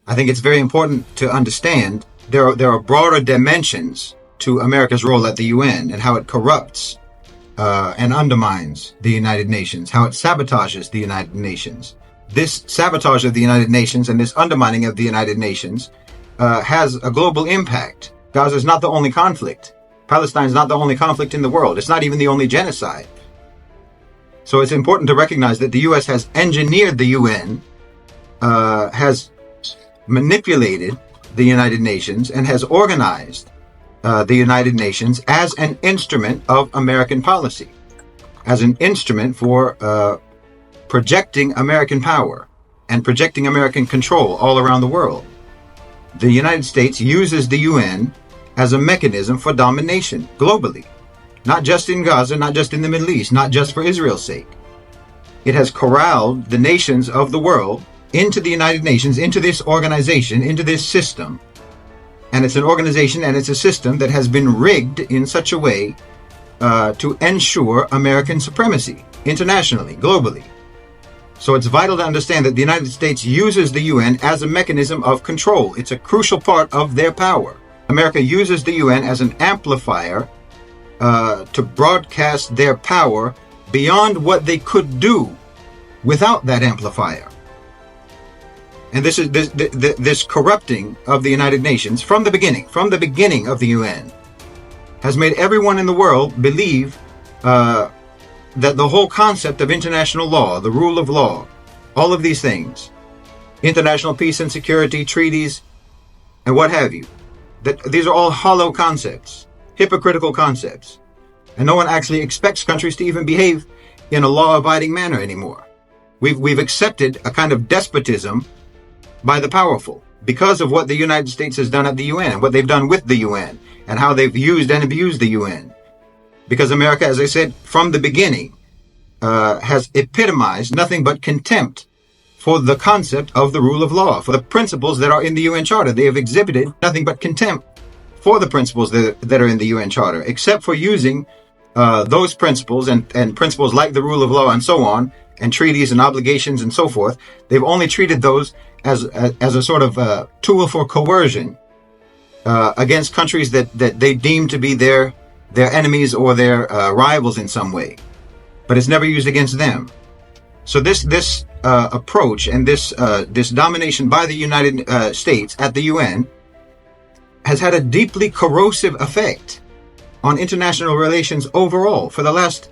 I think it's very important to understand there are broader dimensions to America's role at the UN and how it corrupts and undermines the United Nations, how it sabotages the United Nations. This sabotage of the United Nations and this undermining of the United Nations has a global impact. Gaza is not the only conflict. Palestine is not the only conflict in the world. It's not even the only genocide. So it's important to recognize that the U.S. has engineered the UN, has manipulated the United Nations, and has organized the United Nations as an instrument of American policy, as an instrument for projecting American power and projecting American control all around the world. The United States uses the UN as a mechanism for domination globally, not just in Gaza, not just in the Middle East, not just for Israel's sake. It has corralled the nations of the world into the United Nations, into this organization, into this system. And it's an organization and it's a system that has been rigged in such a way to ensure American supremacy internationally, globally. So it's vital to understand that the United States uses the UN as a mechanism of control. It's a crucial part of their power. America uses the UN as an amplifier to broadcast their power beyond what they could do without that amplifier. And this is this corrupting of the United Nations from the beginning of the UN, has made everyone in the world believe that the whole concept of international law, the rule of law, all of these things, international peace and security, treaties, and what have you, that these are all hollow concepts, hypocritical concepts. And no one actually expects countries to even behave in a law-abiding manner anymore. We've accepted a kind of despotism by the powerful because of what the United States has done at the UN and what they've done with the UN and how they've used and abused the UN. Because America, as I said, from the beginning, has epitomized nothing but contempt for the concept of the rule of law, for the principles that are in the UN Charter. They have exhibited nothing but contempt for the principles that are in the UN Charter, except for using those principles and principles like the rule of law and so on, and treaties and obligations and so forth. They've only treated those as a sort of tool for coercion against countries that they deem to be their enemies or their rivals in some way, but it's never used against them. So this approach and this domination by the United States at the UN has had a deeply corrosive effect on international relations overall for the last,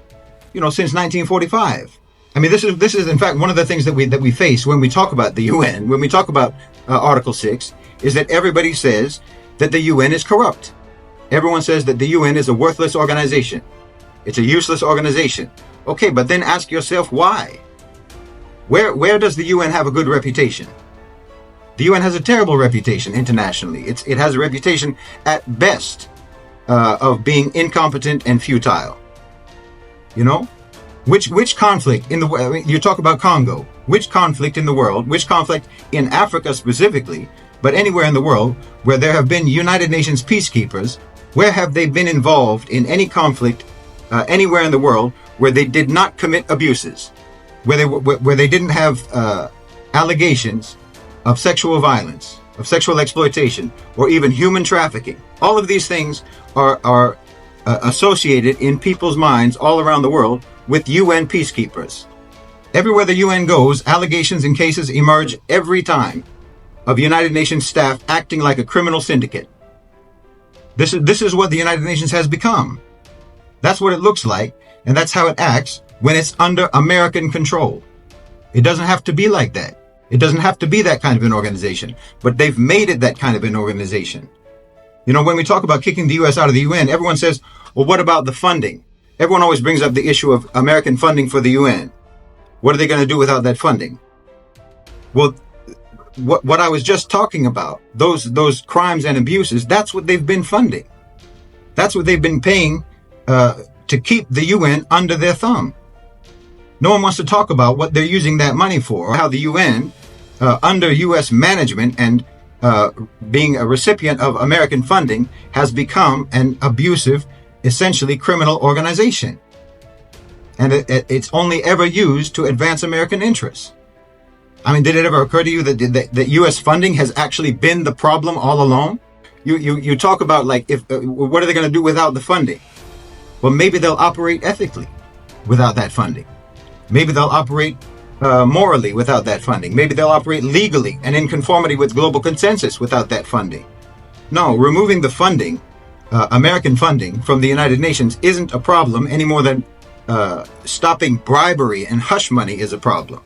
since 1945. I mean, this is in fact one of the things that we face when we talk about the UN, when we talk about Article 6, is that everybody says that the UN is corrupt. Everyone says that the UN is a worthless organization. It's a useless organization. Okay, but then ask yourself why. Where does the UN have a good reputation? The UN has a terrible reputation internationally. It has a reputation at best of being incompetent and futile. Which conflict in the world, you talk about Congo, which conflict in the world, which conflict in Africa specifically, but anywhere in the world where there have been United Nations peacekeepers, where have they been involved in any conflict anywhere in the world where they did not commit abuses, where they didn't have allegations of sexual violence, of sexual exploitation, or even human trafficking? All of these things are associated in people's minds all around the world with UN peacekeepers. Everywhere the UN goes, allegations and cases emerge every time of United Nations staff acting like a criminal syndicate. This is what the United Nations has become. That's what it looks like, and that's how it acts when it's under American control. It doesn't have to be like that. It doesn't have to be that kind of an organization, but they've made it that kind of an organization. When we talk about kicking the U.S. out of the UN, everyone says, well, what about the funding? Everyone always brings up the issue of American funding for the UN. What are they going to do without that funding? Well, what I was just talking about, those crimes and abuses, that's what they've been funding. That's what they've been paying to keep the UN under their thumb. No one wants to talk about what they're using that money for, or how the UN, under U.S. management and being a recipient of American funding, has become an abusive, essentially criminal organization. And it's only ever used to advance American interests. I mean, did it ever occur to you that U.S. funding has actually been the problem all along? You talk about, like, if what are they going to do without the funding? Well, maybe they'll operate ethically without that funding. Maybe they'll operate morally without that funding. Maybe they'll operate legally and in conformity with global consensus without that funding. No, removing the funding, American funding, from the United Nations isn't a problem any more than stopping bribery and hush money is a problem.